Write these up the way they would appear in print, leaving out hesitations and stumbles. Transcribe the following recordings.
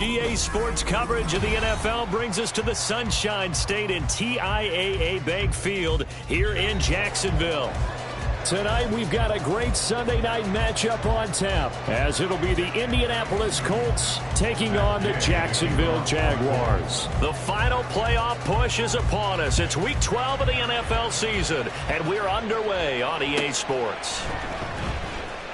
EA Sports coverage of the NFL brings us to the Sunshine State in TIAA Bank Field here in Jacksonville. Tonight, we've got a great Sunday night matchup on tap, as it'll be the Indianapolis Colts taking on the Jacksonville Jaguars. The final playoff push is upon us. It's Week 12 of the NFL season, and we're underway on EA Sports.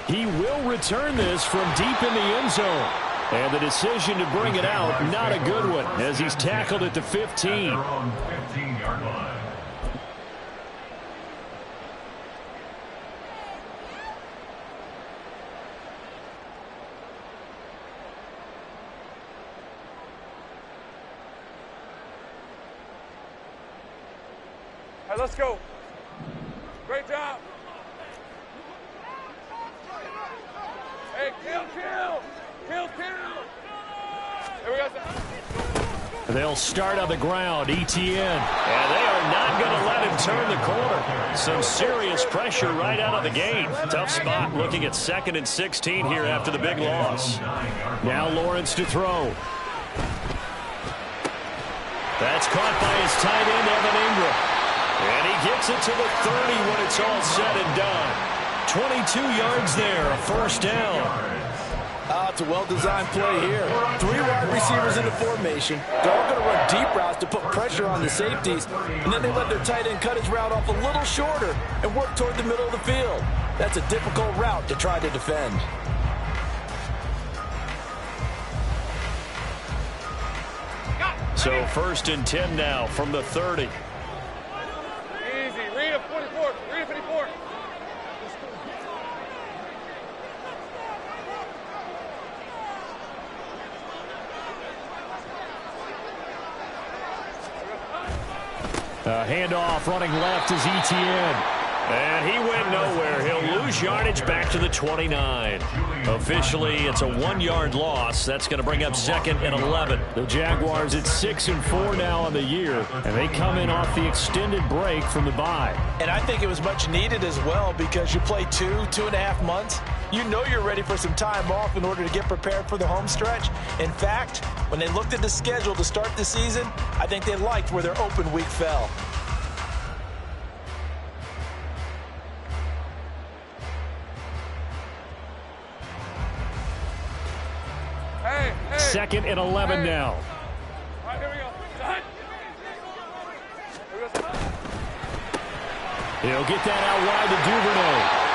He will return this from deep in the end zone. And the decision to bring it out, not a good one, as he's tackled at the 15. All right, let's go. Great job. Hey, kill. Here we go. They'll start on the ground, Etienne. And they are not going to let him turn the corner. Some serious pressure right out of the game. Tough spot looking at 2nd and 16 here after the big loss. Now Lawrence to throw. That's caught by his tight end, Evan Ingram. And he gets it to the 30 when it's all said and done. 22 yards there, a first down. It's a well-designed play here. 3 wide receivers in the formation. They're all going to run deep routes to put pressure on the safeties. And then they let their tight end cut his route off a little shorter and work toward the middle of the field. That's a difficult route to try to defend. So 1st and 10 now from the 30. Easy. Read a 44. Read a 54. Handoff running left is Etienne. And he went nowhere. He'll lose yardage back to the 29. Officially, it's a 1-yard loss. That's going to bring up 2nd and 11. The Jaguars at 6 and 4 now on the year, and they come in off the extended break from the bye. And I think it was much needed as well, because you play 2.5 months. You know you're ready for some time off in order to get prepared for the home stretch. In fact, when they looked at the schedule to start the season, I think they liked where their open week fell. Hey. 2nd and 11 now. All right, here we go. Done. Here we go. He'll get that out wide to Duvernay.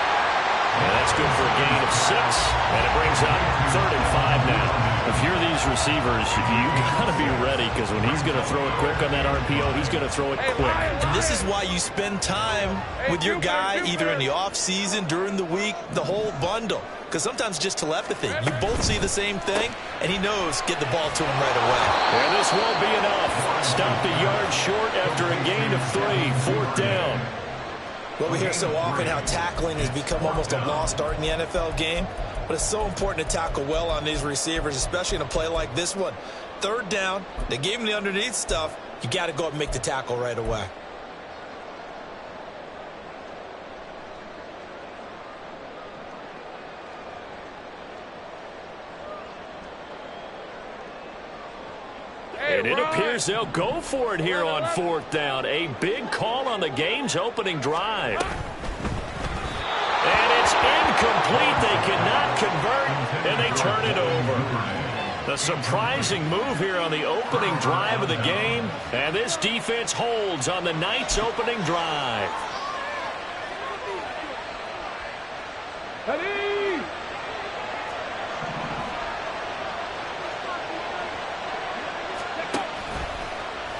And that's good for a gain of 6. And it brings up 3rd and 5 now. If you're these receivers, you got to be ready, because when he's going to throw it quick on that RPO, he's going to throw it quick. And this is why you spend time with your guy either in the offseason, during the week, the whole bundle. Because sometimes just telepathy. You both see the same thing, and he knows get the ball to him right away. And this won't be enough. Stopped a yard short after a gain of 3. 4th down. Well, we hear so often how tackling has become almost a lost art in the NFL game. But it's so important to tackle well on these receivers, especially in a play like this one. 3rd down, they gave him the underneath stuff. You got to go up and make the tackle right away. And it appears they'll go for it here on 4th down. A big call on the game's opening drive. And it's incomplete. They cannot convert, and they turn it over. The surprising move here on the opening drive of the game. And this defense holds on the night's opening drive.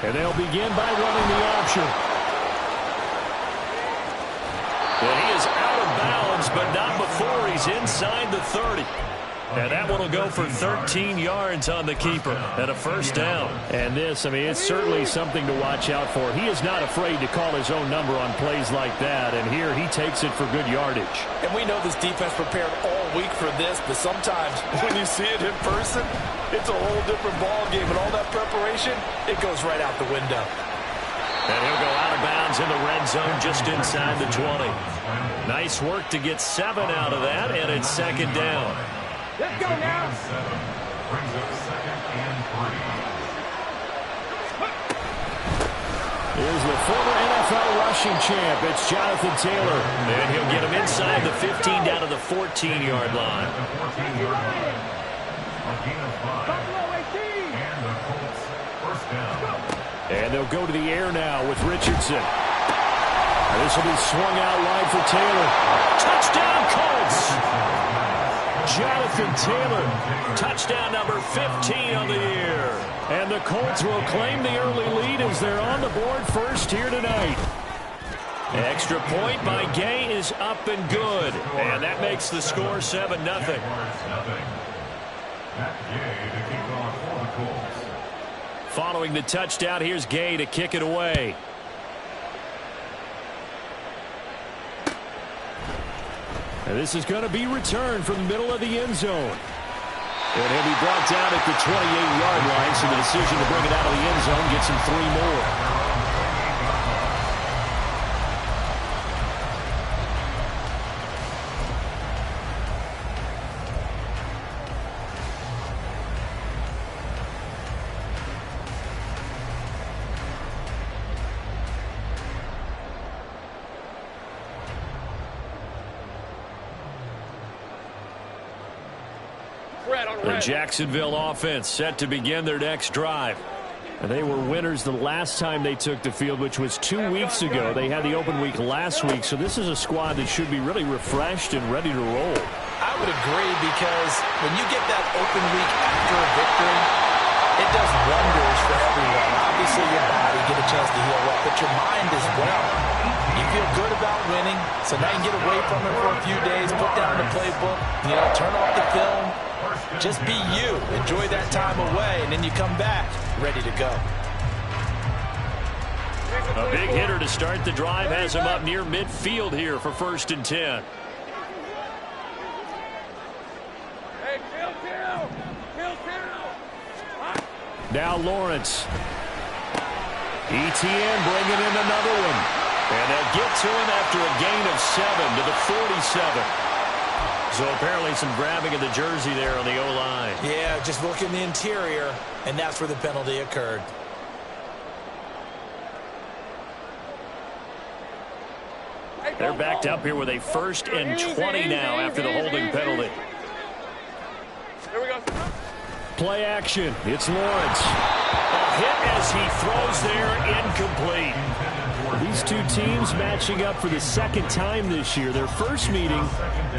And they'll begin by running the option. And he is out of bounds, but not before he's inside the 30. And that one will go for 13 yards on the keeper and a first down. And this, I mean, it's certainly something to watch out for. He is not afraid to call his own number on plays like that. And here he takes it for good yardage. And we know this defense prepared all week for this, but sometimes when you see it in person, it's a whole different ball game. And all that preparation, it goes right out the window. And he'll go out of bounds in the red zone just inside the 20. Nice work to get 7 out of that, and it's second down. Let's go now. Here's the former NFL rushing champ. It's Jonathan Taylor. And he'll get him inside the 15 down to the 14-yard line. And they'll go to the air now with Richardson. And this will be swung out wide for Taylor. Touchdown, Colts! Jonathan Taylor, touchdown number 15 on the year. And the Colts will claim the early lead as they're on the board first here tonight. Extra point by Gay is up and good. And that makes the score 7-0. Following the touchdown, here's Gay to kick it away. And this is going to be returned from the middle of the end zone. And he'll be brought down at the 28-yard line, so the decision to bring it out of the end zone gets him 3 more. The Jacksonville offense set to begin their next drive. And they were winners the last time they took the field, which was 2 weeks ago. They had the open week last week, so this is a squad that should be really refreshed and ready to roll. I would agree, because when you get that open week after a victory, it does wonders for everyone. Obviously, your body get a chance to heal up, but your mind as well. You feel good about winning, so now you can get away from it for a few days, put down the playbook, turn off the film. Just be you. Enjoy that time away, and then you come back ready to go. A big hitter to start the drive has him up near midfield here for 1st and 10. Hey, Now Lawrence. ETN bringing in another one. And they'll get to him after a gain of 7 to the 47. So apparently some grabbing of the jersey there on the O-line. Yeah, just look in the interior, and that's where the penalty occurred. They're backed up here with a 1st and 20 now after the holding penalty. Here we go. Play action. It's Lawrence. A hit as he throws there, incomplete. These two teams matching up for the 2nd time this year. Their first meeting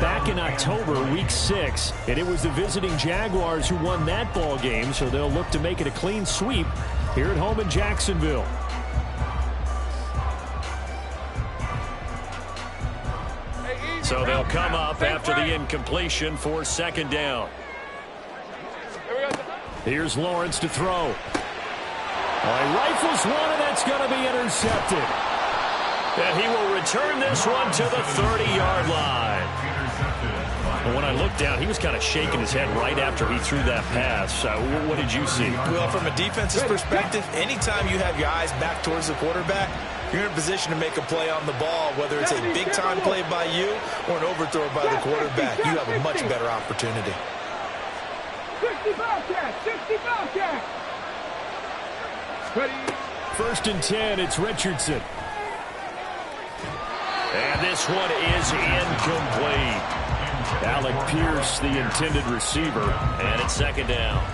back in October, week 6. And it was the visiting Jaguars who won that ball game, so they'll look to make it a clean sweep here at home in Jacksonville. So they'll come up after the incompletion for 2nd down. Here's Lawrence to throw. He rifles one, and that's going to be intercepted. And he will return this one to the 30-yard line. And when I looked down, he was kind of shaking his head right after he threw that pass. What did you see? Well, from a defense's perspective, anytime you have your eyes back towards the quarterback, you're in a position to make a play on the ball, whether it's a big-time play by you or an overthrow by the quarterback. You have a much better opportunity. 65 catch. 1st and 10, it's Richardson. And this one is incomplete. Alec Pierce, the intended receiver, and it's 2nd down.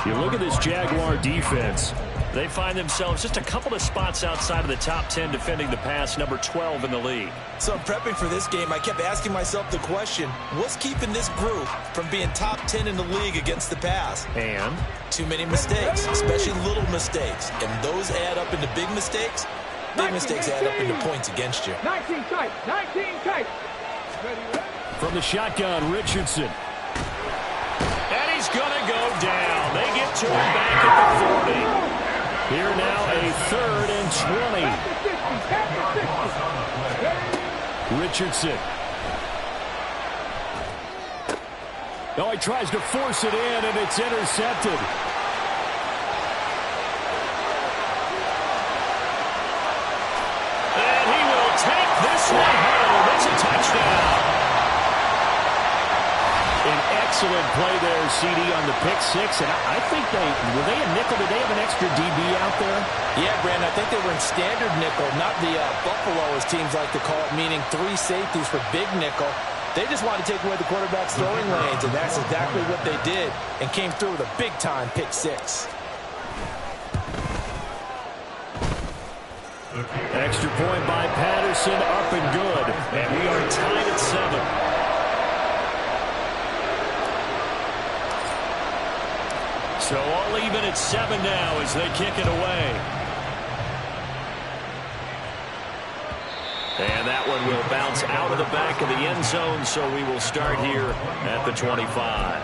You look at this Jaguar defense. They find themselves just a couple of spots outside of the top 10 defending the pass, number 12 in the league. So in prepping for this game, I kept asking myself the question, what's keeping this group from being top 10 in the league against the pass? And? Too many mistakes, especially little mistakes. And those add up into big mistakes. Big mistakes add up into points against you. 19 tight. From the shotgun, Richardson. And he's going to go down. They get to him back at the 40. Here now a 3rd and 20. Richardson. Oh, he tries to force it in, and it's intercepted. And he will take this one home. It's a touchdown. An Excellent play there, CD, on the pick six. And I think were they a nickel? Did they have an extra DB out there? Yeah, Brandon, I think they were in standard nickel, not the Buffalo, as teams like to call it, meaning 3 safeties for big nickel. They just wanted to take away the quarterback's throwing lanes, and that's exactly what they did, and came through with a big-time pick six. Extra point by Patterson, up and good. And we are tied at 7. So all even at 7 now as they kick it away. And that one will bounce out of the back of the end zone, so we will start here at the 25.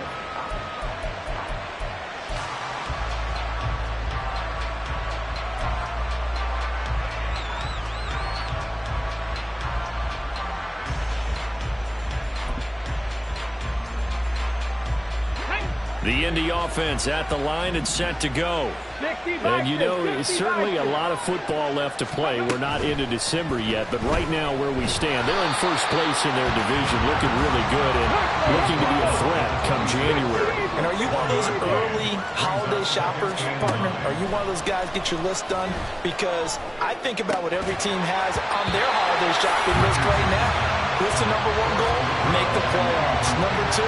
The Indy offense at the line and set to go. And you know, it's certainly a lot of football left to play. We're not into December yet, but right now where we stand, they're in first place in their division, looking really good and looking to be a threat come January. And are you one of those early holiday shoppers, partner? Are you one of those guys get your list done? Because I think about what every team has on their holiday shopping list right now. What's the number 1 goal? Make the playoffs. Number 2,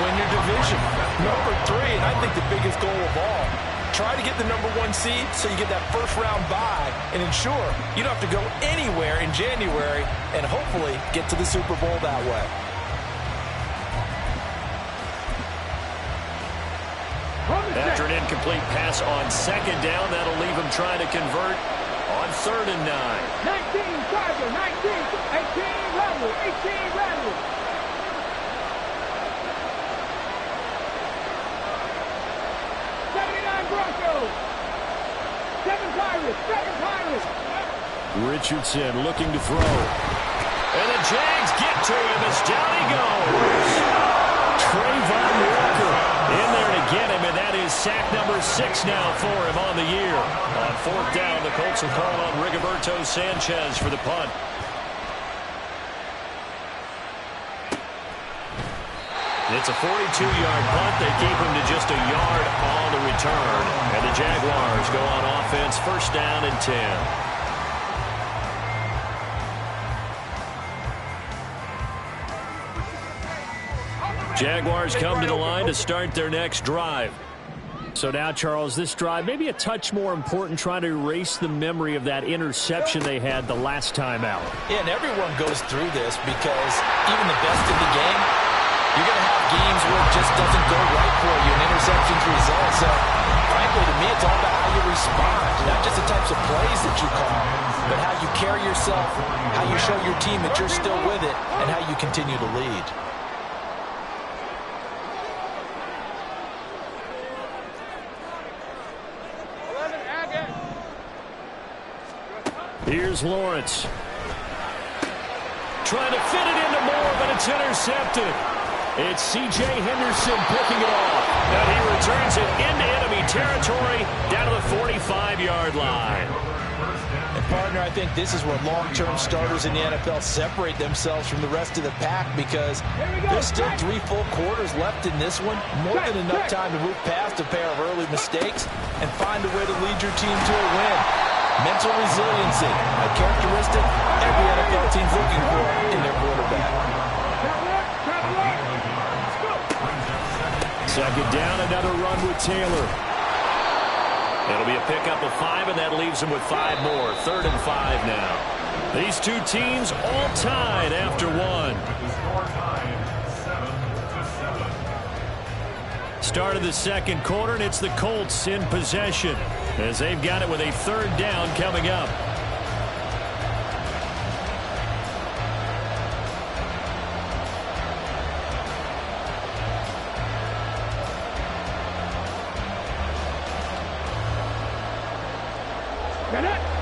win your division. Number 3, and I think the biggest goal of all, try to get the number 1 seed so you get that first round bye and ensure you don't have to go anywhere in January and hopefully get to the Super Bowl that way. After an incomplete pass on 2nd down, that'll leave him trying to convert on 3rd and 9. 19, Tiger, 19, 18, Randall, 18, Randall. Broncos. 7 Pirates. Richardson looking to throw. And the Jags get to him as down he goes. Trayvon Walker in there to get him, and that is sack number 6 now for him on the year. On 4th down, the Colts will call on Rigoberto Sanchez for the punt. It's a 42-yard punt. They keep him to just a yard on the return. And the Jaguars go on offense, 1st down and 10. Jaguars come to the line to start their next drive. So now, Charles, this drive maybe a touch more important, trying to erase the memory of that interception they had the last time out. Yeah, and everyone goes through this because even the best in the game, you're going to have games where it just doesn't go right for you, and interceptions result. So, frankly, to me, it's all about how you respond, not just the types of plays that you call, but how you carry yourself, how you show your team that you're still with it, and how you continue to lead. Here's Lawrence. Trying to fit it into Moore, but it's intercepted. It's C.J. Henderson picking it off. And he returns it into enemy territory down to the 45-yard line. And, partner, I think this is where long-term starters in the NFL separate themselves from the rest of the pack because there's still 3 full quarters left in this one. More than enough time to move past a pair of early mistakes and find a way to lead your team to a win. Mental resiliency, a characteristic every NFL team's looking for in their quarterback. 2nd down, another run with Taylor. It'll be a pickup of 5, and that leaves him with 5 more. 3rd and 5 now. These two teams all tied after 1. Start of the 2nd quarter, and it's the Colts in possession as they've got it with a 3rd down coming up.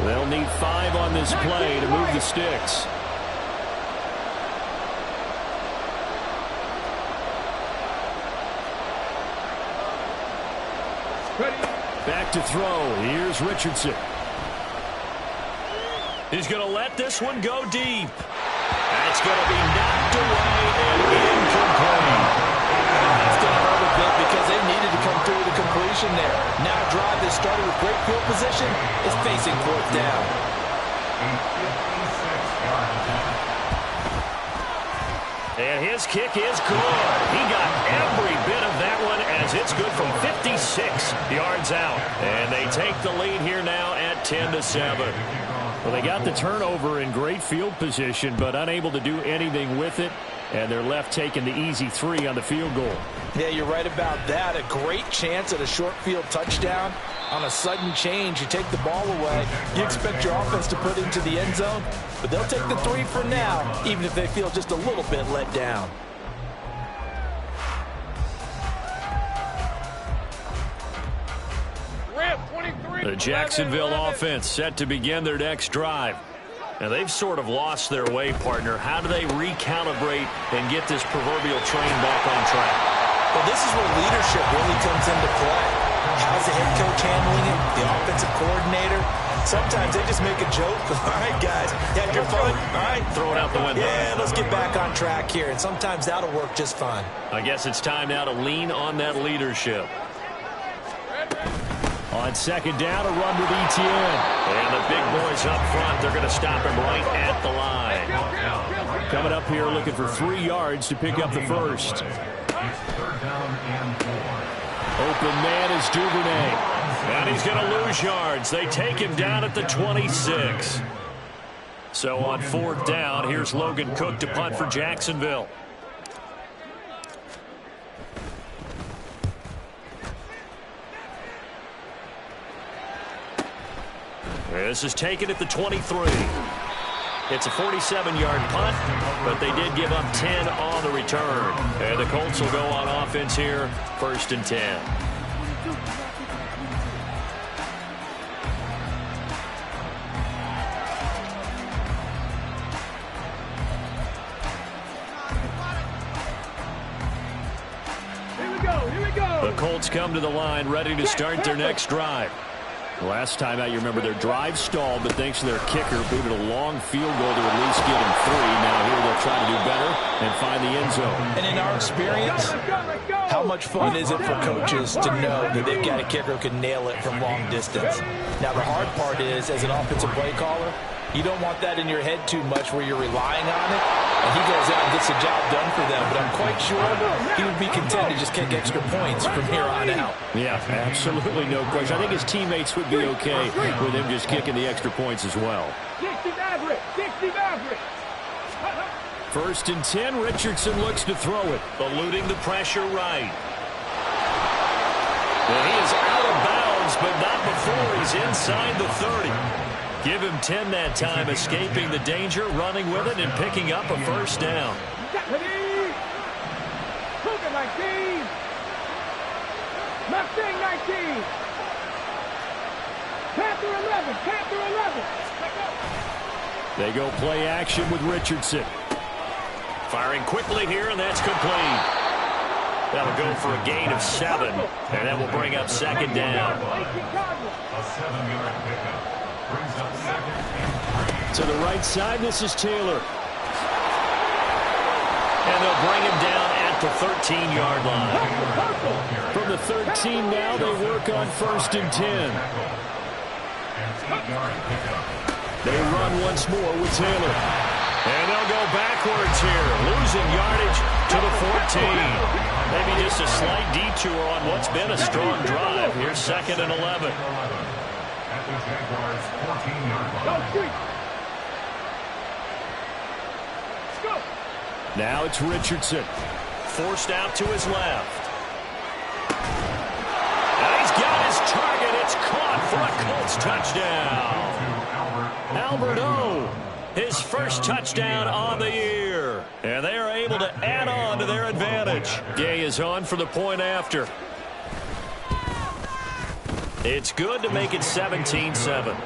They'll need 5 on this play to move the sticks. Back to throw. Here's Richardson. He's going to let this one go deep. That's going to be knocked away and incomplete. connection there. Now a drive that started with great field position is facing fourth down. And his kick is good. He got every bit of that one as it's good from 56 yards out. And they take the lead here now at 10-7. Well, they got the turnover in great field position, but unable to do anything with it. And they're left taking the easy 3 on the field goal. Yeah, you're right about that. A great chance at a short field touchdown. On a sudden change, you take the ball away. You expect your offense to put it into the end zone, but they'll take the 3 for now, even if they feel just a little bit let down. The Jacksonville offense set to begin their next drive. Now, they've sort of lost their way, partner. How do they recalibrate and get this proverbial train back on track? Well, this is where leadership really comes into play. How's the head coach handling it? The offensive coordinator? Sometimes they just make a joke. All right, guys, you had your fun? All right. Throw it out the window. Yeah, let's get back on track here. And sometimes that'll work just fine. I guess it's time now to lean on that leadership. On second down, a run with Etienne. And the big boys up front, they're going to stop him right at the line. Coming up here looking for 3 yards to pick up the first. Open man is Duvernay. And he's going to lose yards. They take him down at the 26. So on fourth down, here's Logan Cook to punt for Jacksonville. This is taken at the 23. It's a 47-yard punt, but they did give up 10 on the return. And the Colts will go on offense here, 1st and 10. Here we go. The Colts come to the line, ready to start their next drive. Last time out, you remember their drive stalled, but thanks to their kicker, booted a long field goal to at least get them 3. Now here they'll try to do better and find the end zone. And in our experience, how much fun is it for coaches to know that they've got a kicker who can nail it from long distance? Now the hard part is, as an offensive play caller, you don't want that in your head too much where you're relying on it. And he goes out and gets the job done for them. But I'm quite sure he would be content to just kick extra points from here on out. Yeah, absolutely no question. I think his teammates would be okay with him just kicking the extra points as well. 60 average. 60 average. 1st and 10, Richardson looks to throw it. Eluding the pressure right. Well, he is out of bounds, but not before he's inside the 30. Give him 10 that time, escaping the danger, running with it, and picking up a first down. Cougar 19. Mustang 19. Panther 11. Panther 11. They go play action with Richardson. Firing quickly here, and that's complete. That'll go for a gain of 7, and that will bring up 2nd down. A 7-yard pickup. Brings up 2nd and 3. To the right side, this is Taylor. And they'll bring him down at the 13-yard line. From the 13 now, they work on 1st and 10. They run once more with Taylor. And they'll go backwards here, losing yardage to the 14. Maybe just a slight detour on what's been a strong drive. Here's 2nd and 11. At the Jaguars' 14-yard line. Now it's Richardson. Forced out to his left. And he's got his target. It's caught for a Colts touchdown. Albert O, his first touchdown on the year. And they are able to add on to their advantage. Gay is on for the point after. It's good to make it 17-7.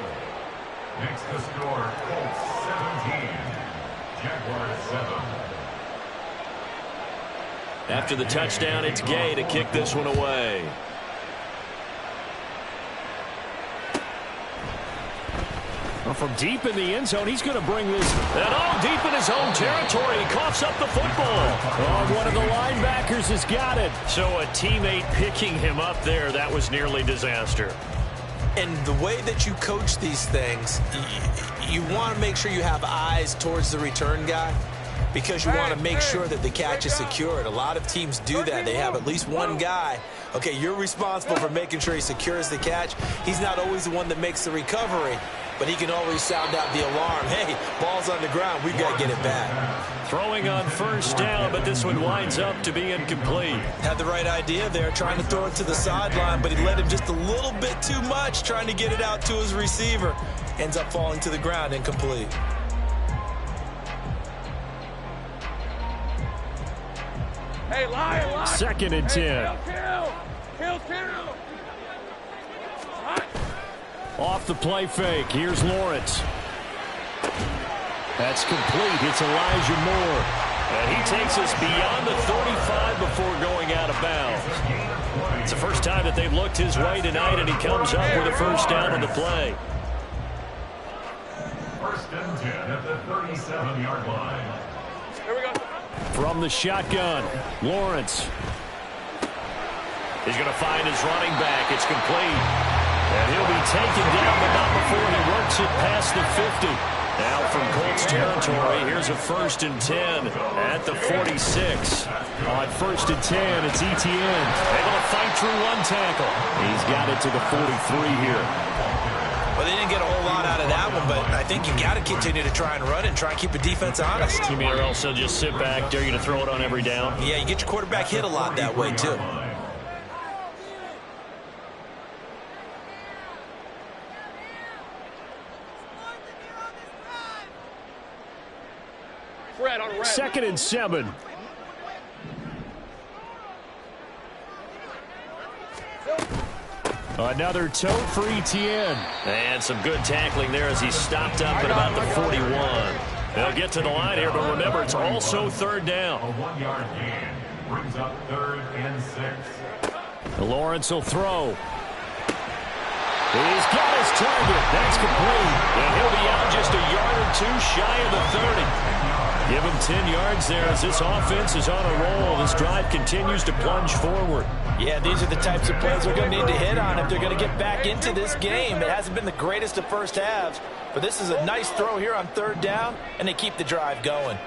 Next to score, Colts 17, Jaguars 7. After the touchdown, it's Gay to kick this one away. From deep in the end zone, he's going to bring this, and all deep in his own territory. He coughs up the football. Oh, one of the linebackers has got it. So a teammate picking him up there, that was nearly disaster. And the way that you coach these things, you want to make sure you have eyes towards the return guy because you want to make sure that the catch is secured. A lot of teams do that. They have at least one guy. Okay, you're responsible for making sure he secures the catch. He's not always the one that makes the recovery, but he can always sound out the alarm. Hey, ball's on the ground. We've got to get it back. Throwing on first down, but this one winds up to be incomplete. Had the right idea there, trying to throw it to the sideline, but he led him just a little bit too much, trying to get it out to his receiver. Ends up falling to the ground, incomplete. Hey, lie. 2nd and 10. Kill. Off the play fake. Here's Lawrence. That's complete. It's Elijah Moore. And he takes us beyond the 35 before going out of bounds. It's the first time that they've looked his way tonight, and he comes up with a first down on the play. 1st and 10 at the 37-yard line. Here we go. From the shotgun, Lawrence. He's going to find his running back. It's complete. And he'll be taken down, but not before he works it past the 50. Now from Colts territory, here's a 1st and 10 at the 46. On 1st and 10, it's Etienne. Able to fight through one tackle. He's got it to the 43 here. Well, they didn't get a whole lot out of that one, but I think you got to continue to try and run and try and keep the defense honest. You mean or else they'll just sit back, dare you to throw it on every down? Yeah, you get your quarterback hit a lot that way, too. Red on red. 2nd and 7. Another tote for Etienne. And some good tackling there as he stopped up at about the 41. They'll get to the line here, but remember, it's also 3rd down. A 1-yard gain brings up 3rd and 6. Lawrence will throw. He's got his target. That's complete. And he'll be out just a yard or two shy of the 30. Give him 10 yards there as this offense is on a roll. This drive continues to plunge forward. Yeah, these are the types of plays they're going to need to hit on if they're going to get back into this game. It hasn't been the greatest of first halves, but this is a nice throw here on 3rd down, and they keep the drive going.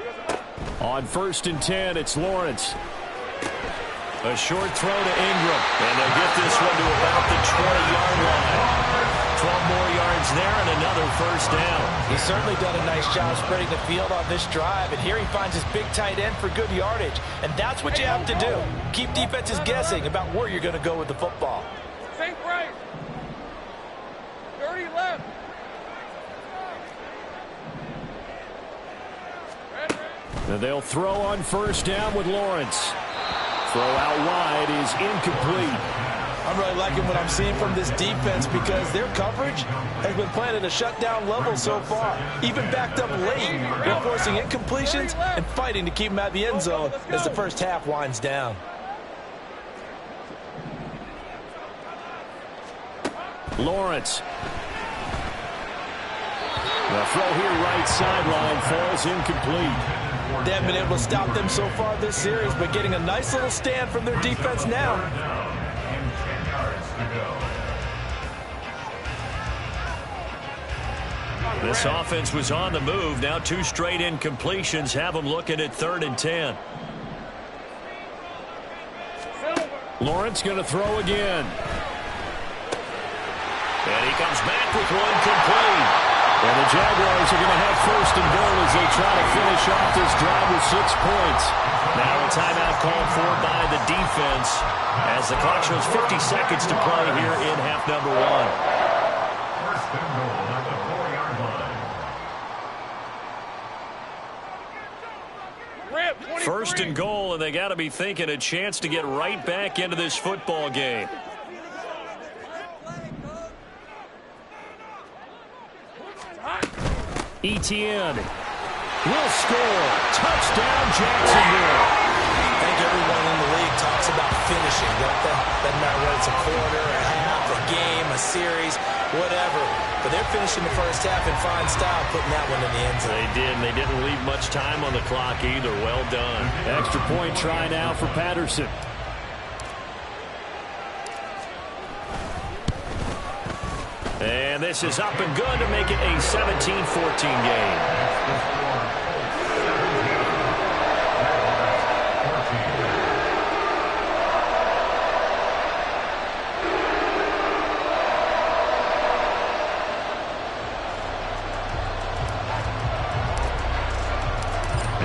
On 1st and 10, it's Lawrence. A short throw to Ingram, and they'll get this one to about the 20-yard line. 12 more yards there and another first down. He's certainly done a nice job spreading the field on this drive, and here he finds his big tight end for good yardage, and that's what you have to do. Keep defenses guessing about where you're going to go with the football. Think right. 30 left. And they'll throw on 1st down with Lawrence. Throw out wide is incomplete. I'm really liking what I'm seeing from this defense because their coverage has been playing at a shutdown level so far. Even backed up late, they're forcing incompletions and fighting to keep them at the end zone as the first half winds down. Lawrence. The throw here right sideline falls incomplete. They haven't been able to stop them so far this series, but getting a nice little stand from their defense now. And 10 yards to go. This offense was on the move. Now 2 straight incompletions have them looking at 3rd and 10. Lawrence going to throw again. And he comes back with one complete. And the Jaguars are going to have 1st and goal as they try to finish off this drive with 6 points. Now a timeout called for by the defense as the clock shows 50 seconds to play here in half number 1. 1st and goal at the 4-yard line. 1st and goal, and they got to be thinking a chance to get right back into this football game. Etienne will score. Touchdown, Jacksonville. I think everyone in the league talks about finishing, don't they? Doesn't matter whether it's a quarter, a half, a game, a series. whatever. But they're finishing the first half in fine style, putting that one in the end zone. They did, and they didn't leave much time on the clock either. Well done. Extra point try now for Patterson. And this is up and good to make it a 17-14 game.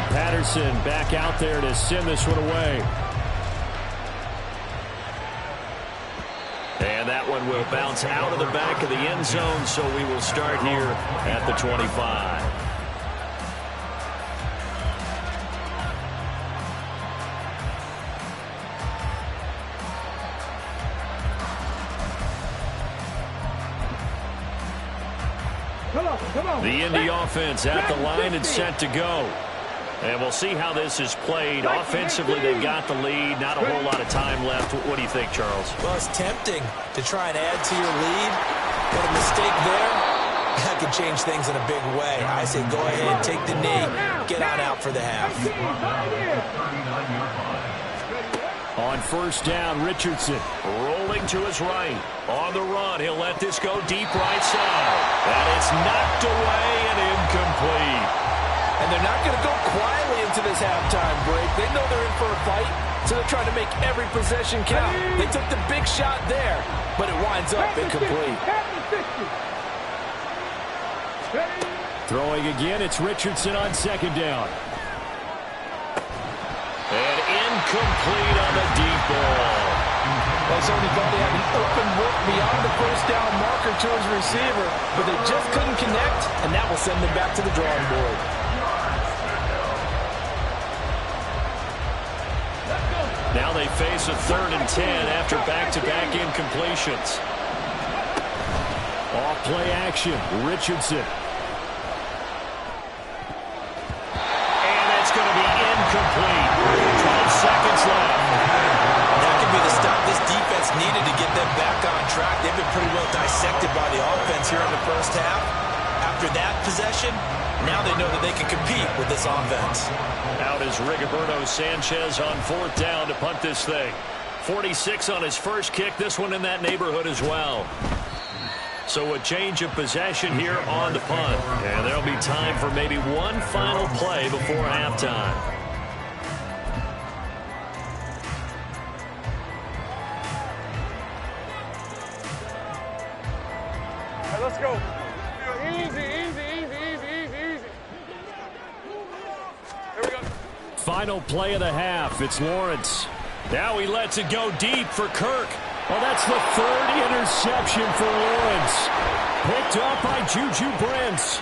Patterson back out there to send this one away. And that one will bounce out of the back of the end zone, so we will start here at the 25. The Indy offense at the line and set to go. And we'll see how this is played. Offensively, they've got the lead. Not a whole lot of time left. What do you think, Charles? Well, it's tempting to try and add to your lead. But a mistake there, that could change things in a big way. I say go ahead, take the knee, get on out for the half. On first down, Richardson rolling to his right. On the run, he'll let this go deep right side. And it's knocked away and incomplete. And they're not going to go quietly into this halftime break. They know they're in for a fight, so they're trying to make every possession count. They took the big shot there, but it winds up incomplete. Throwing again, it's Richardson on second down. And incomplete on the deep ball. Well, Sony thought he had an open look beyond the first down marker to his receiver, but they just couldn't connect, and that will send them back to the drawing board. Now they face a 3rd and 10 after back-to-back incompletions. Off play action, Richardson. And it's going to be incomplete. 12 seconds left. That could be the stop this defense needed to get them back on track. They've been pretty well dissected by the offense here in the first half. After that possession, now they know that they can compete with this offense. Out is Rigoberto Sanchez on 4th down to punt this thing. 46 on his first kick. This one in that neighborhood as well. So a change of possession here on the punt. And there'll be time for maybe one final play before halftime. All right, let's go. Easy, easy, easy, easy, easy, easy. Here we go. Final play of the half. It's Lawrence. Now he lets it go deep for Kirk. Well, that's the 3rd interception for Lawrence. Picked up by Juju Brents.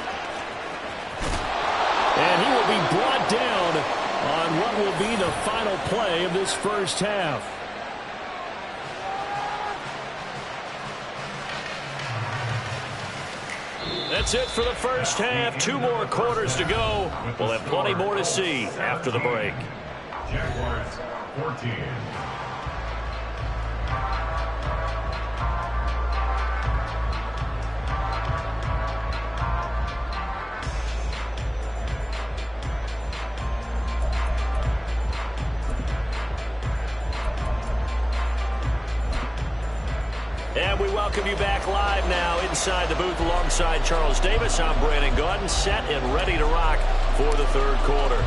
And he will be brought down on what will be the final play of this first half. That's it for the first half. 2 more quarters to go. We'll have plenty more to see after the break. Jaguars 14. And we welcome you back live now inside the booth alongside Charles Davis. I'm Brandon Gaudin, set and ready to rock for the 3rd quarter.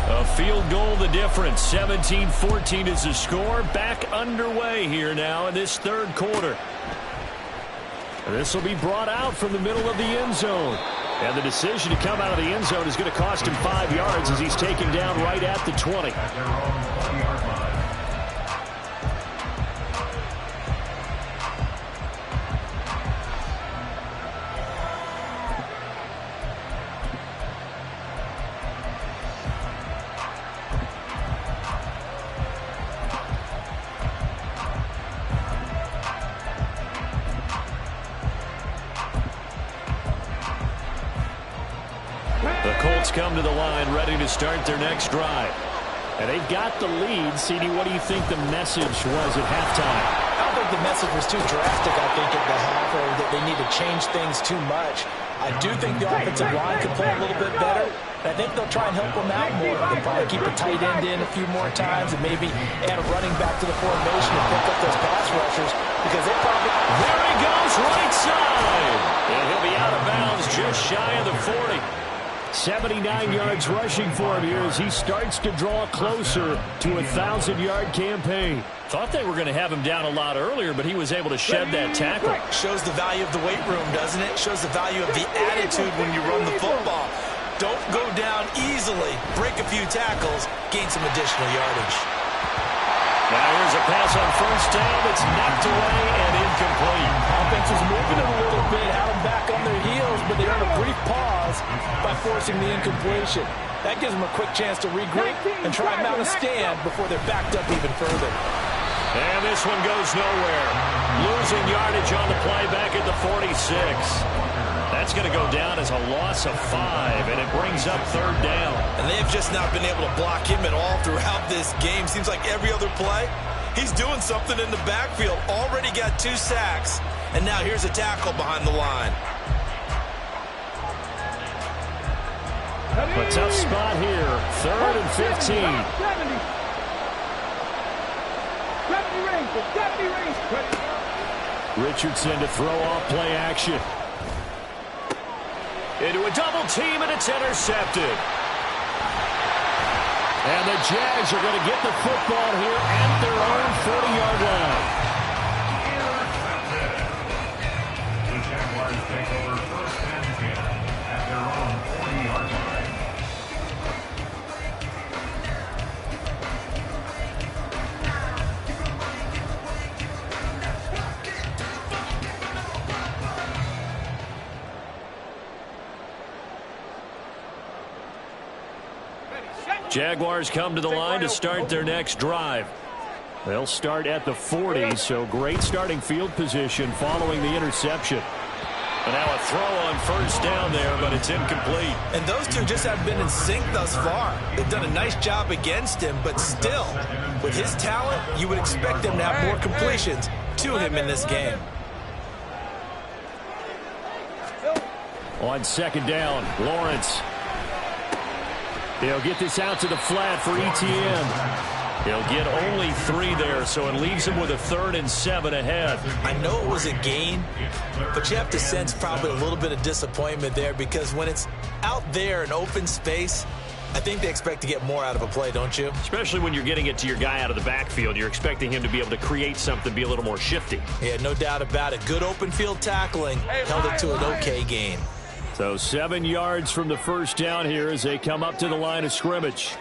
A field goal the difference. 17-14 is the score. Back underway here now in this 3rd quarter. This will be brought out from the middle of the end zone. And the decision to come out of the end zone is going to cost him 5 yards as he's taken down right at the 20. At their own 20-yard line. The Colts come to the line ready to start their next drive. And they've got the lead. CD, what do you think the message was at halftime? I don't think the message was too drastic, I think, at the half, or that they need to change things too much. I do think the offensive line could play a little bit better. I think they'll try and help them out more. They'll probably keep a tight end in a few more times and maybe add a running back to the formation and pick up those pass rushers because they probably... There he goes, right side. And he'll be out of bounds just shy of the 40. 79 yards rushing for him here as he starts to draw closer to a 1,000-yard campaign. Thought they were going to have him down a lot earlier, but he was able to shed that tackle. Shows the value of the weight room, doesn't it? Shows the value of the attitude when you run the football. Don't go down easily. Break a few tackles. Gain some additional yardage. Now here's a pass on first down. It's knocked away and incomplete. Offense was moving it a little bit, had them back on their heels, but they earned a brief pause by forcing the incompletion. That gives them a quick chance to regroup and try and mount a stand before they're backed up even further. And this one goes nowhere. Losing yardage on the play back at the 46. That's going to go down as a loss of 5, and it brings up third down. And they've just not been able to block him at all throughout this game. Seems like every other play, he's doing something in the backfield. Already got 2 sacks, and now here's a tackle behind the line. A tough spot here. 3rd and 15. Richardson to throw off play action. Into a double team, and it's intercepted. And the Jags are going to get the football here at their own 40-yard line. The Jaguars take over 1st and 10 at their own 40-yard line. Jaguars come to the line to start their next drive. They'll start at the 40, so great starting field position following the interception. And now a throw on first down there, but it's incomplete. And those two just have been in sync thus far. They've done a nice job against him, but still, with his talent, you would expect them to have more completions to him in this game. On second down, Lawrence. He'll get this out to the flat for Etienne. He'll get only 3 there, so it leaves him with a 3rd and 7 ahead. I know it was a gain, but you have to sense probably a little bit of disappointment there because when it's out there in open space, I think they expect to get more out of a play, don't you? Especially when you're getting it to your guy out of the backfield. You're expecting him to be able to create something, be a little more shifty. Yeah, no doubt about it. Good open field tackling held it to an okay gain. So 7 yards from the first down here as they come up to the line of scrimmage.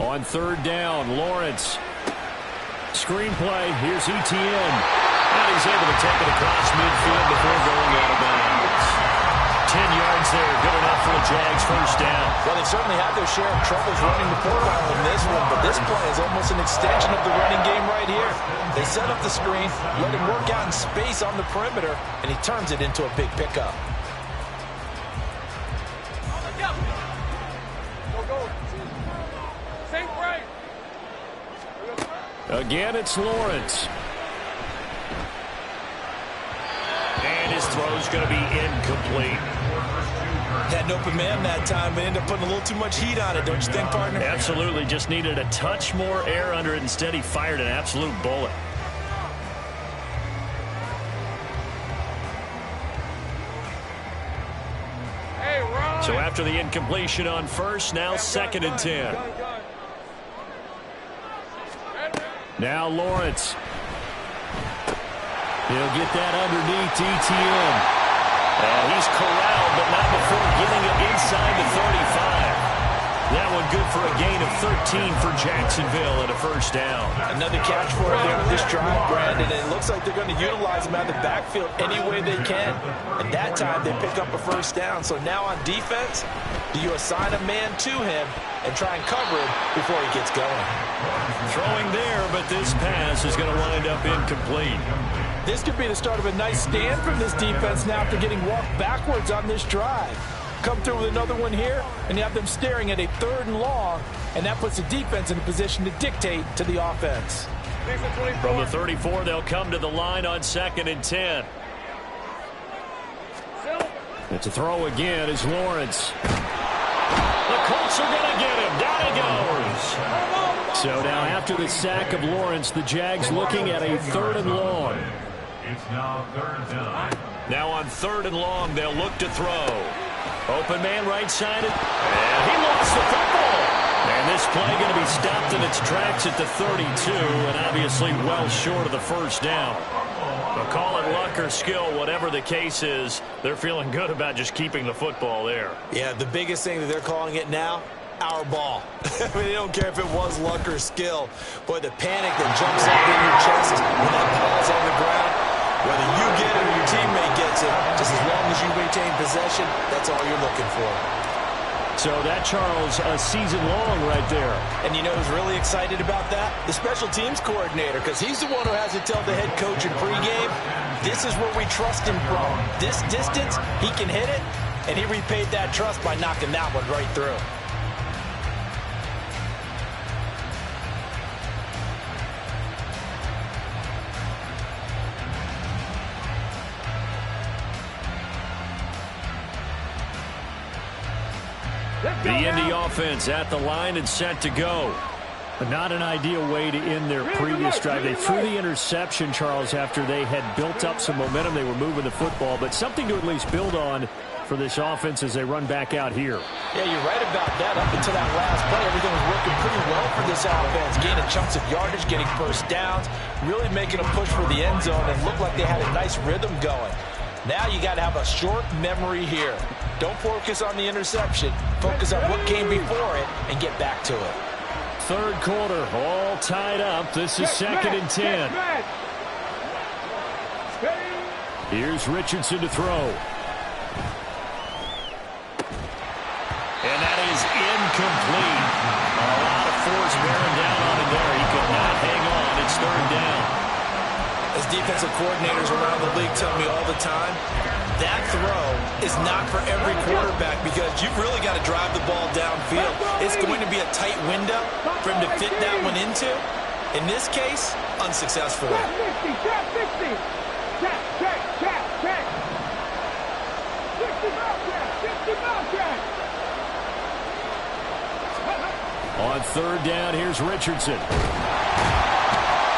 On third down, Lawrence. Screenplay, here's Etienne. And he's able to take it across midfield before going out of bounds. 10 yards there, good enough for the Jags first down. Well, they certainly had their share of troubles running the football in this one, but this play is almost an extension of the running game right here. They set up the screen, let him work out in space on the perimeter, and he turns it into a big pickup. Again, it's Lawrence. And his throw's going to be incomplete. Had an open man that time, but ended up putting a little too much heat on it, don't you think, partner? Absolutely. Just needed a touch more air under it. Instead, he fired an absolute bullet. So after the incompletion on first, now 2nd and 10. Now Lawrence. He'll get that underneath Etienne. And he's corralled, but not before getting it inside the 35. That one good for a gain of 13 for Jacksonville and a first down. Another catch for him there on this drive, Brandon. And it looks like they're going to utilize him out of the backfield any way they can. And that time they pick up a first down. So now on defense, do you assign a man to him and try and cover him before he gets going? Throwing there, but this pass is going to wind up incomplete. This could be the start of a nice stand from this defense now after getting walked backwards on this drive. come through with another one here, and you have them staring at a 3rd and long, and that puts the defense in a position to dictate to the offense. From the 34, they'll come to the line on 2nd and 10. It's a throw again as Lawrence. The Colts are going to get him. Down he goes. So now after the sack of Lawrence, the Jags looking at a 3rd and long. It's now 3rd down. Now on 3rd and long, they'll look to throw. Open man right side. And he lost the football. And this play going to be stopped in its tracks at the 32, and obviously well short of the 1st down. But call it luck or skill, whatever the case is, they're feeling good about just keeping the football there. Yeah, the biggest thing that they're calling it now, our ball. I mean, they don't care if it was luck or skill. Boy, the panic that jumps up in your chest when that ball's on the ground, whether you get it or your teammate gets it, just as long as you maintain possession, that's all you're looking for. So that, Charles, a season long right there. And you know who's really excited about that? The special teams coordinator, because he's the one who has to tell the head coach in pregame, this is where we trust him from. This distance, he can hit it, and he repaid that trust by knocking that one right through. The Indy offense at the line and set to go. But not an ideal way to end their previous drive. They threw the interception, Charles, after they had built up some momentum. They were moving the football, but something to at least build on for this offense as they run back out here. Yeah, you're right about that. Up until that last play, everything was working pretty well for this offense. Gaining chunks of yardage, getting first downs, really making a push for the end zone, and looked like they had a nice rhythm going. Now you got to have a short memory here. Don't focus on the interception. Focus on what came before it and get back to it. 3rd quarter, all tied up. This is 2nd and 10. Here's Richardson to throw. And that is incomplete. A lot of force bearing down on him there. He could not hang on. It's 3rd down. As defensive coordinators around the league tell me all the time, that throw is not for every quarterback because you've really got to drive the ball downfield. It's going to be a tight window for him to fit that one into. In this case, unsuccessfully. On 3rd down, here's Richardson.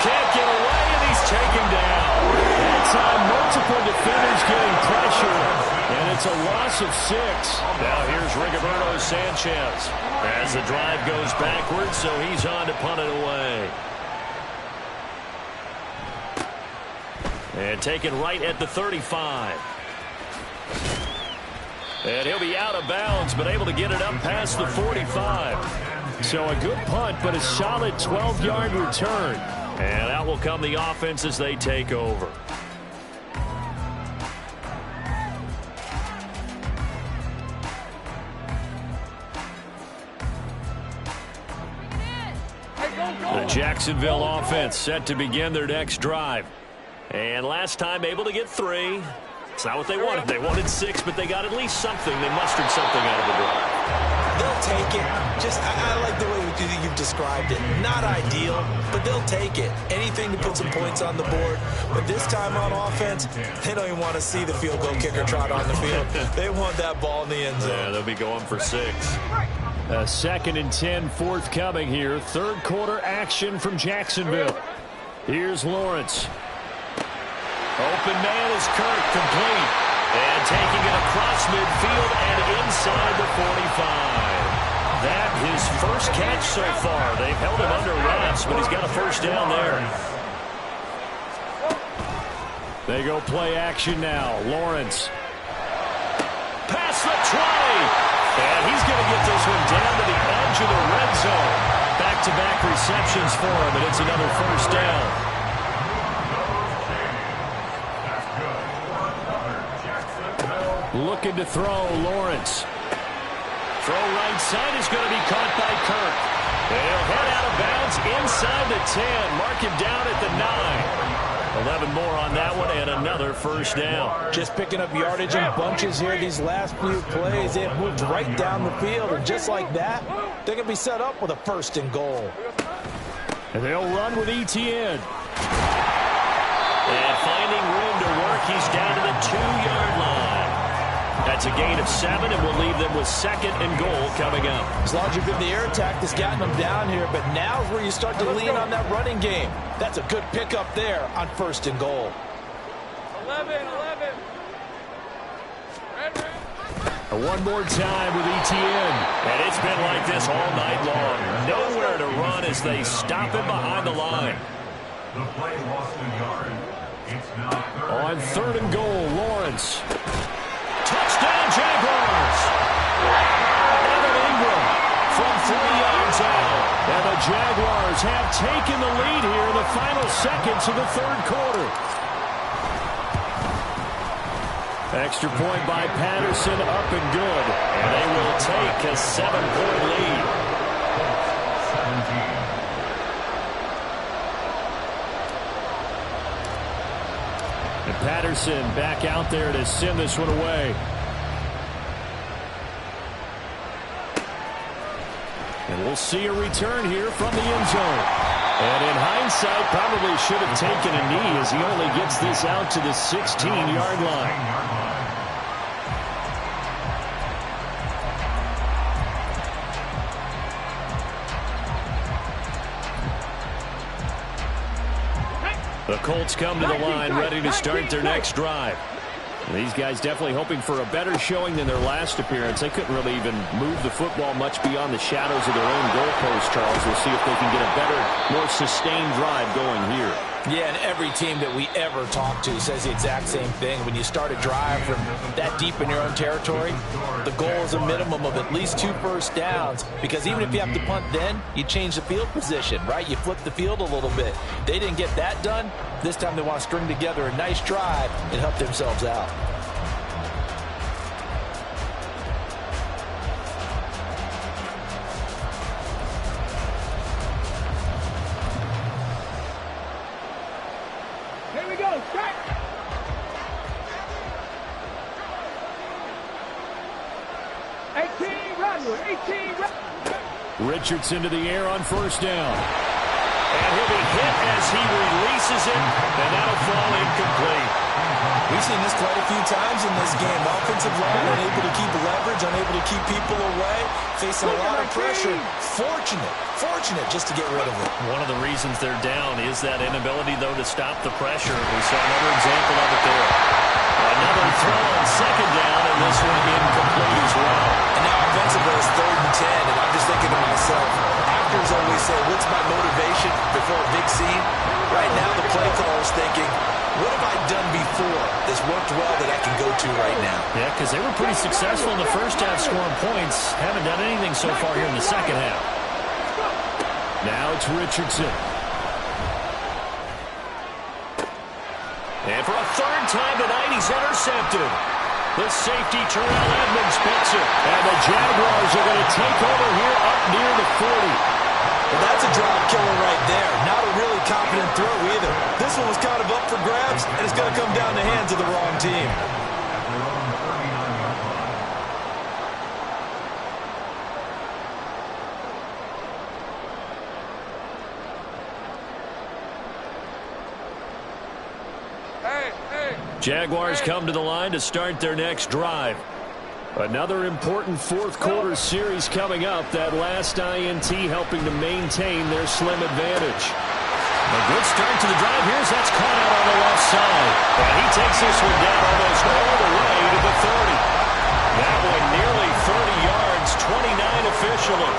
Can't get away, and he's taken down. That time, multiple defenders getting pressure, and it's a loss of 6. Now here's Rigoberto Sanchez as the drive goes backwards, so he's on to punt it away. And taken right at the 35. And he'll be out of bounds, but able to get it up past the 45. So a good punt, but a solid 12-yard return. And out will come the offense as they take over. The Jacksonville offense set to begin their next drive. And last time able to get 3. It's not what they wanted. They wanted 6, but they got at least something. They mustered something out of the drive. They'll take it. I like the way you've described it. Not ideal, but they'll take it. Anything to put some points on the board. But this time on offense, they don't even want to see the field goal kicker trot on the field. They want that ball in the end zone. Yeah, they'll be going for 6. 2nd and 10 forthcoming here. 3rd quarter action from Jacksonville. Here's Lawrence. Open man is Kirk, complete. And taking it across midfield and inside the 45. That his first catch so far. They've held him under wraps, but he's got a first down there. They go play action now. Lawrence. Past the 20. And he's going to get this one down to the edge of the red zone. Back-to-back receptions for him, and it's another first down. Looking to throw, Lawrence. Throw right side is going to be caught by Kirk. And he'll head out of bounds inside the 10. Mark him down at the 9. 11 more on that one and another first down. Just picking up yardage in bunches here these last few plays. They have moved right down the field, and just like that, they're going to be set up with a 1st and goal. And they'll run with ETN. And finding room to work, he's down to the 2-yard line. That's a gain of 7, and we'll leave them with 2nd and goal coming up. As long as you've been the air attack that's gotten them down here, but now's where you start to lean on that running game. That's a good pickup there on 1st and goal. 11. One more time with ETN. And it's been like this all night long. Nowhere to run as they stop him behind the line. The play lost a yard. It's now 3rd. On 3rd and goal, Lawrence. Touchdown, Jaguars! Evan Ingram from 3 yards out. And the Jaguars have taken the lead here in the final seconds of the 3rd quarter. Extra point by Patterson, up and good. And they will take a 7-point lead. 17. And Patterson back out there to send this one away. And we'll see a return here from the end zone. And in hindsight, probably should have taken a knee as he only gets this out to the 16-yard line. The Colts come to the line ready to start their next drive. These guys definitely hoping for a better showing than their last appearance. They couldn't really even move the football much beyond the shadows of their own goalpost, Charles. We'll see if they can get a better, more sustained drive going here. Yeah, and every team that we ever talk to says the exact same thing. When you start a drive from that deep in your own territory, the goal is a minimum of at least 2 first downs, because even if you have to punt then, you change the field position, right? You flip the field a little bit. They didn't get that done. This time they want to string together a nice drive and help themselves out. Here we go. Start. Richardson to the air on 1st down. And he'll be hit as he releases it, and that'll fall incomplete. We've seen this quite a few times in this game. Offensive line unable to keep leverage, unable to keep people away, facing a lot of pressure. Fortunate just to get rid of it. One of the reasons they're down is that inability, though, to stop the pressure. We saw another example of it there. Another throw on 2nd down, and this one incomplete as well. And now offensively it's 3rd and 10, and I'm just thinking to myself, actors always say, what's my motivation before a big scene? Right now the play caller is thinking, what have I done before that's worked well that I can go to right now? Yeah, because they were pretty successful in the first half scoring points. Haven't done anything so far here in the second half. Now it's Richardson. And for a 3rd time tonight, he's intercepted. The safety, Terrell Edmonds, picks it. And the Jaguars are going to take over here up near the 40. Well, that's a drive killer right there. Not a really confident throw either. This one was kind of up for grabs, and it's going to come down the hands of the wrong team. Jaguars come to the line to start their next drive. Another important 4th quarter series coming up. That last INT helping to maintain their slim advantage. A good start to the drive. Here's that's caught out on the left side. And he takes this one down almost all the way to the 30. That one nearly 30 yards, 29 officially.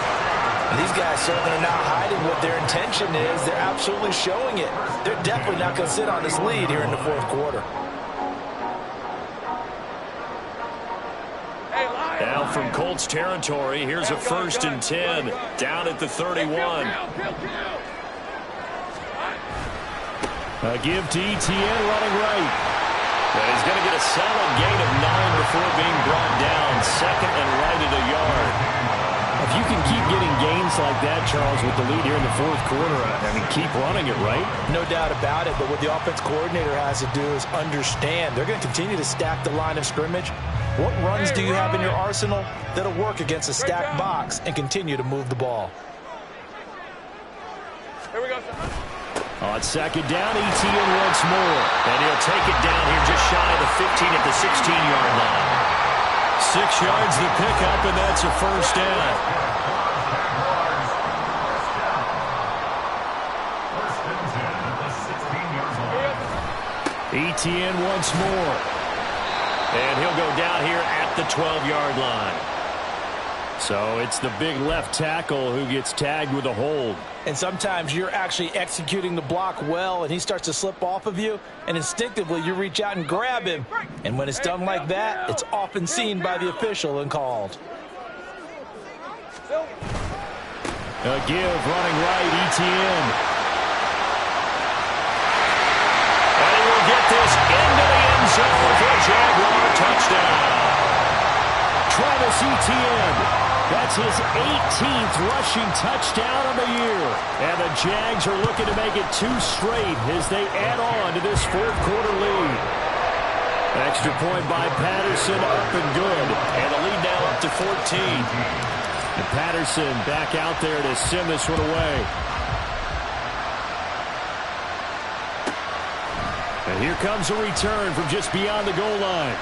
And these guys certainly are not hiding what their intention is. They're absolutely showing it. They're definitely not going to sit on this lead here in the 4th quarter. Now from Colts territory, here's a 1st and 10 down at the 31. A give to ETN running right. And he's going to get a solid gain of 9 before being brought down. 2nd and right at a yard. I If you can keep getting gains like that, Charles, with the lead here in the fourth quarter, I mean, keep running it, right? No doubt about it, but what the offense coordinator has to do is understand they're going to continue to stack the line of scrimmage. What runs do you have in your arsenal that'll work against a stacked box and continue to move the ball? Here we go, sir. On second down, ETN once more. And he'll take it down here just shy of the 15 at the 16-yard line. 6 yards the pickup, and that's a first down. ETN once more. And he'll go down here at the 12-yard line. So it's the big left tackle who gets tagged with a hold. And sometimes you're actually executing the block well, and he starts to slip off of you, and instinctively you reach out and grab him. And when it's done like that, it's often seen by the official and called. A give running right, ETN. And he will get this into the end zone for a Jaguar touchdown. Travis Etienne. That's his 18th rushing touchdown of the year. And the Jags are looking to make it 2 straight as they add on to this fourth quarter lead. Extra point by Patterson, up and good. And the lead now up to 14. And Patterson back out there to send this one away. And here comes a return from just beyond the goal line.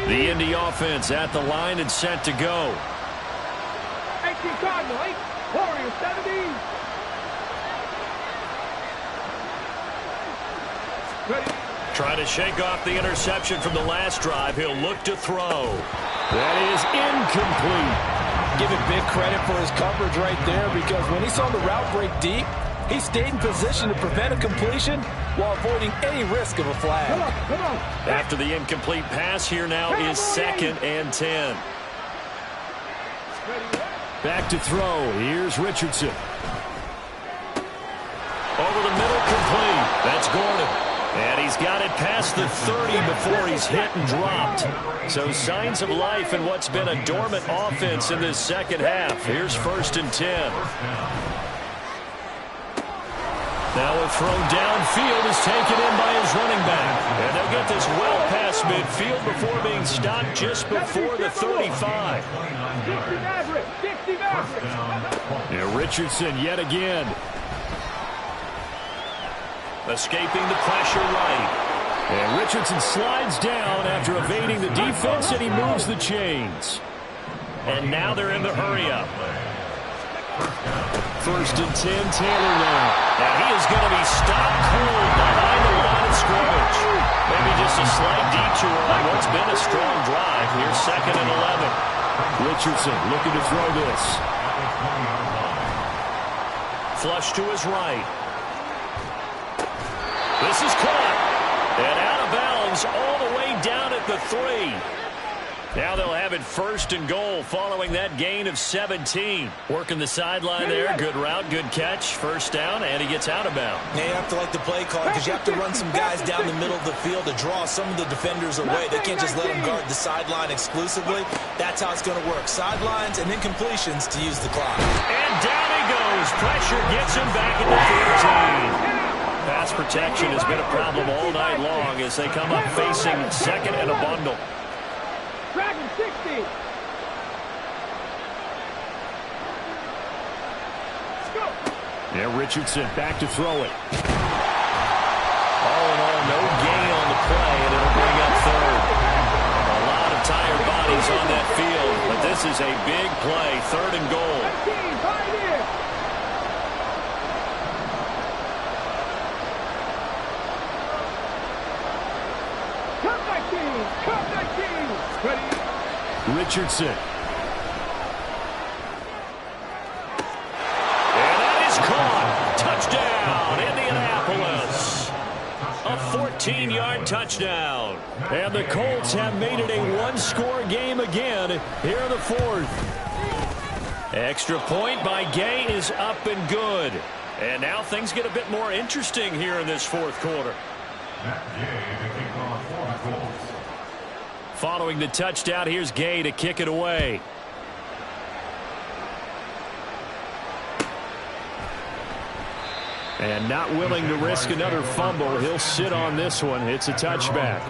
The Indy offense at the line and set to go. 18 Cardinal, 8, Warriors, 17. Ready. Trying to shake off the interception from the last drive. He'll look to throw. That is incomplete. Give him big credit for his coverage right there, because when he saw the route break deep, he stayed in position to prevent a completion while avoiding any risk of a flag. Come on. After the incomplete pass, here now is 2nd and 10. Back to throw. Here's Richardson. Over the middle, complete. That's Gordon. And he's got it past the 30 before he's hit and dropped. So signs of life in what's been a dormant offense in this second half. Here's 1st and 10. Now a throw downfield is taken in by his running back. And they'll get this well past midfield before being stopped just before the 35. 60 Maverick. And Richardson yet again. Escaping the pressure right. And Richardson slides down after evading the defense, and he moves the chains. And now they're in the hurry-up. 1st and 10, Taylor now. And he is going to be stopped cold behind the line of scrimmage. Maybe just a slight detour on what's been a strong drive. Here's 2nd and 11. Richardson looking to throw this. Flush to his right. This is caught. And out of bounds all the way down at the 3. Now they'll have it 1st and goal following that gain of 17. Working the sideline there. Good route, good catch. 1st down, and he gets out of bounds. Now you have to like the play call, because you have to run some guys down the middle of the field to draw some of the defenders away. They can't just let them guard the sideline exclusively. That's how it's going to work. Sidelines and then completions to use the clock. And down he goes. Pressure gets him back at the 13. Pass protection has been a problem all night long as they come up facing 2nd and a bundle. Dragon 60. Let's go. Yeah, Richardson back to throw it. All in all, no gain on the play, and it'll bring up 3rd. A lot of tired bodies on that field, but this is a big play. 3rd and goal. 19, right here. Come 19. Ready. Richardson. And that is caught. Touchdown, Indianapolis. touchdown. And the Colts have made it a one-score game again here in the fourth. Extra point by Gay is up and good. And now things get a bit more interesting here in this fourth quarter. Following the touchdown, here's Gay to kick it away. And not willing to risk another fumble. He'll sit on this one. It's a touchback.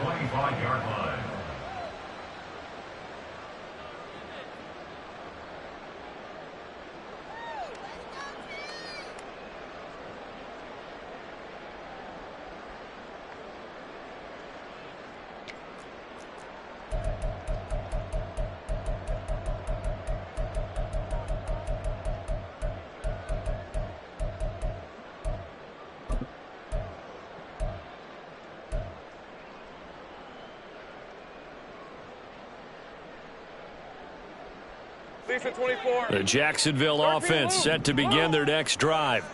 The Jacksonville offense set to begin their next drive.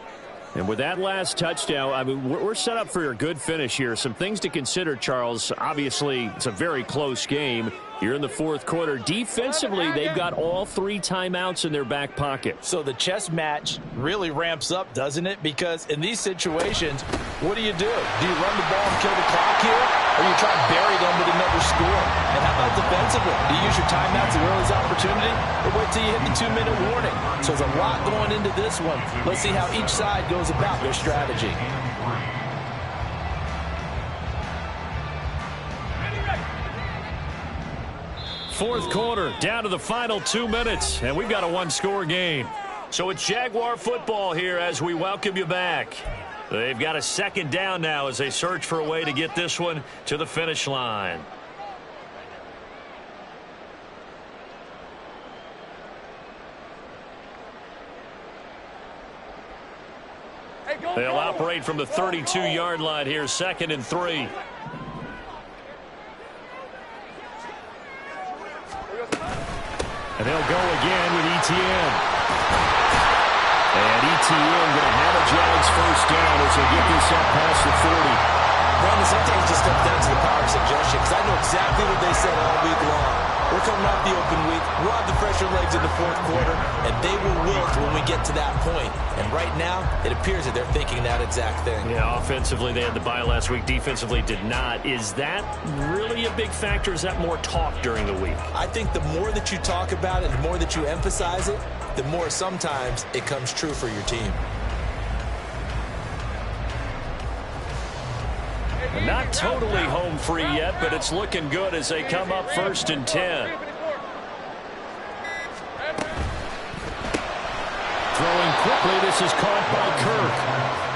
And with that last touchdown, I mean, we're set up for a good finish here. Some things to consider, Charles. Obviously, it's a very close game. You're in the fourth quarter. Defensively, they've got all 3 timeouts in their back pocket. So the chess match really ramps up, doesn't it? Because in these situations, what do? You run the ball and kill the clock here? Or you try to bury them with another score? And how about defensively? Do you use your timeouts at earliest opportunity? Or wait till you hit the 2-minute warning? So there's a lot going into this one. Let's see how each side goes about their strategy. Fourth quarter, down to the final 2 minutes, and we've got a one-score game. So it's Jaguar football here as we welcome you back. They've got a second down now as they search for a way to get this one to the finish line. They'll operate from the 32-yard line here, 2nd and 3. And they'll go again with Etienne. And Etienne going to have a Jags first down as they get this up past the 40. Brandon, sometimes just step down to the power suggestion because I know exactly what they said all week long. We're coming off the open week. We'll have the fresher legs in the fourth quarter, and they will wilt when we get to that point. And right now, it appears that they're thinking that exact thing. Yeah, offensively, they had the bye last week. Defensively, did not. Is that really a big factor? Is that more talk during the week? I think the more that you talk about it, the more that you emphasize it, the more sometimes it comes true for your team. Not totally home free yet, but it's looking good as they come up 1st and 10. Throwing quickly, this is caught by Kirk.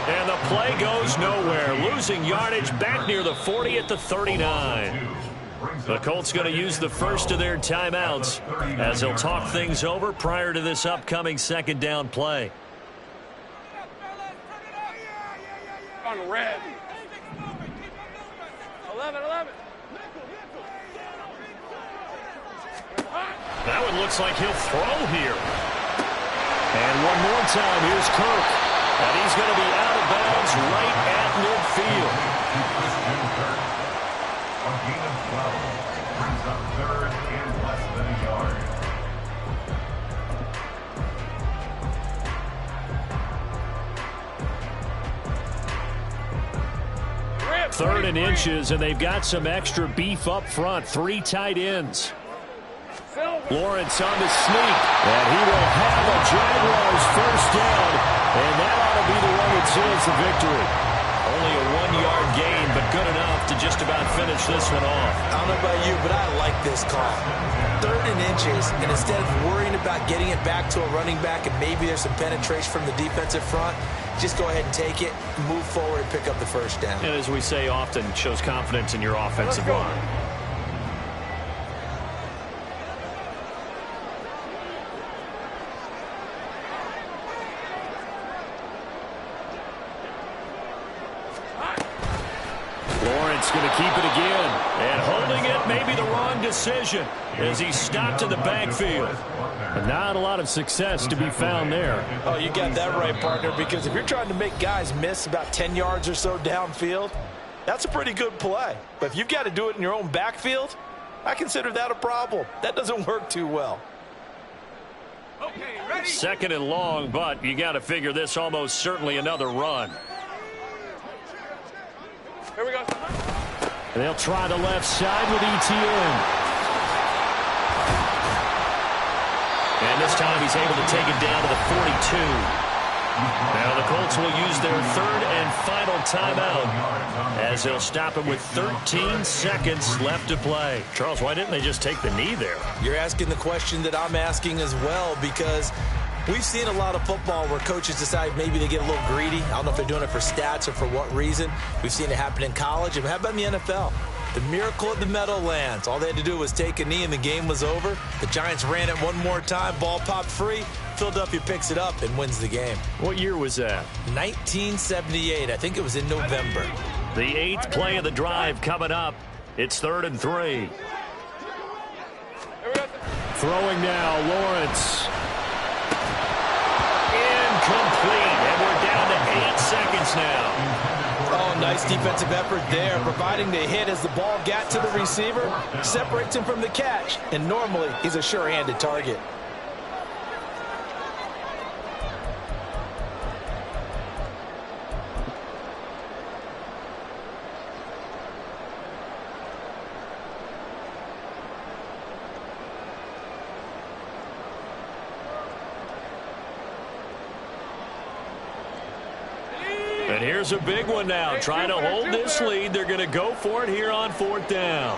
And the play goes nowhere. Losing yardage back near the 40 at the 39. The Colts going to use the first of their timeouts as they'll talk things over prior to this upcoming second down play. On red. 11. That one looks like he'll throw here. And one more time, here's Kirk. And he's going to be out of bounds right at midfield. A gain of 12 brings up 3rd and less than a yard. 3rd and inches, and they've got some extra beef up front. 3 tight ends. Lawrence on the sneak, and he will have a Jaguars first down, and that ought to be the one that seals the victory. Only a 1-yard gain, but good enough to just about finish this one off. I don't know about you, but I like this call. 3rd and inches, and instead of worrying about getting it back to a running back and maybe there's some penetration from the defensive front, just go ahead and take it, move forward, and pick up the first down. And as we say often, shows confidence in your offensive line. Lawrence going to keep it again. And holding it may be the wrong decision as he stopped in the backfield. But not a lot of success to be found there. Oh, you got that right, partner, because if you're trying to make guys miss about 10 yards or so downfield, That's a pretty good play. But if you've got to do it in your own backfield, I consider that a problem. That doesn't work too well. Okay, ready? Second and long, but you got to figure this almost certainly another run. Here we go. They'll try the left side with Etienne. And this time he's able to take it down to the 42. Now the Colts will use their third and final timeout as they'll stop him with 13 seconds left to play. Charles, why didn't they just take the knee there? You're asking the question that I'm asking as well, because we've seen a lot of football where coaches decide maybe they get a little greedy. I don't know if they're doing it for stats or for what reason. We've seen it happen in college. And how about in the NFL? The miracle at the Meadowlands. All they had to do was take a knee and the game was over. The Giants ran it one more time. Ball popped free. Philadelphia picks it up and wins the game. What year was that? 1978. I think it was in November. The 8th play of the drive coming up. It's 3rd and 3. Here we go. Throwing now, Lawrence. Incomplete, and we're down to 8 seconds now. Oh, nice defensive effort there, providing the hit as the ball got to the receiver, separates him from the catch, and normally he's a sure-handed target. And here's a big one now. Trying to hold this lead. They're going to go for it here on 4th down.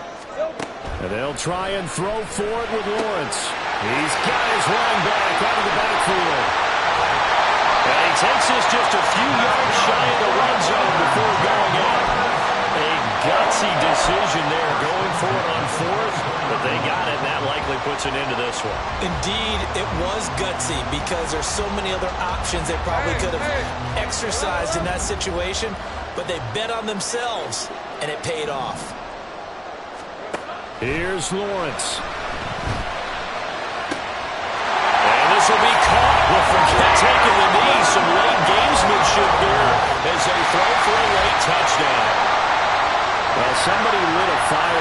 And they'll try and throw for it with Lawrence. He's got his running back out of the backfield. And he takes this just a few yards shy of the red zone before going out. A gutsy decision there, going for it on 4th. But they got it, and that likely puts an end to this one. Indeed, it was gutsy because there's so many other options they probably could have exercised in that situation, but they bet on themselves, and it paid off. Here's Lawrence. And this will be caught. Well, forget taking the knee. Some late gamesmanship there as they throw for a late touchdown. Well, somebody lit a fire.